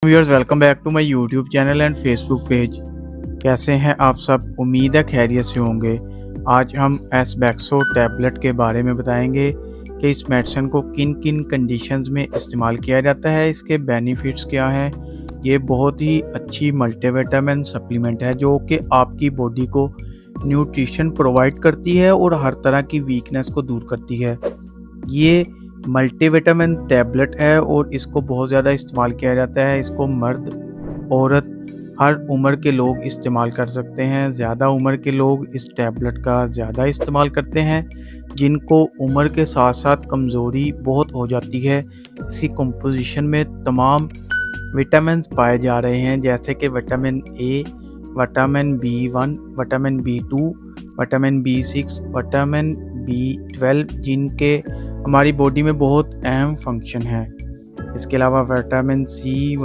Viewers, welcome back to my YouTube channel and Facebook page. कैसे हैं आप सब? उम्मीद है खैरियत से होंगे। आज हम एस्बेक्सो टैबलेट के बारे में बताएंगे कि इस मेडिसिन को किन किन कंडीशंस में इस्तेमाल किया जाता है, इसके बेनिफिट्स क्या हैं। ये बहुत ही अच्छी मल्टीविटामिन सप्लीमेंट है जो कि आपकी बॉडी को न्यूट्रिशन प्रोवाइड करती है और हर तरह की वीकनेस को दूर करती है। ये मल्टीविटामिन टैबलेट है और इसको बहुत ज़्यादा इस्तेमाल किया जाता है। इसको मर्द, औरत, हर उम्र के लोग इस्तेमाल कर सकते हैं। ज़्यादा उम्र के लोग इस टैबलेट का ज़्यादा इस्तेमाल करते हैं। जिनको उम्र के साथ साथ कमज़ोरी बहुत हो जाती है, इसकी कंपोजिशन में तमाम विटामिन्स पाए जा रहे हैं, जैसे कि vitamin A, vitamin B1, vitamin B2, vitamin B6, vitamin B12, जिनके हमारी बॉडी में बहुत अहम फंक्शन है। इसके अलावा विटामिन सी,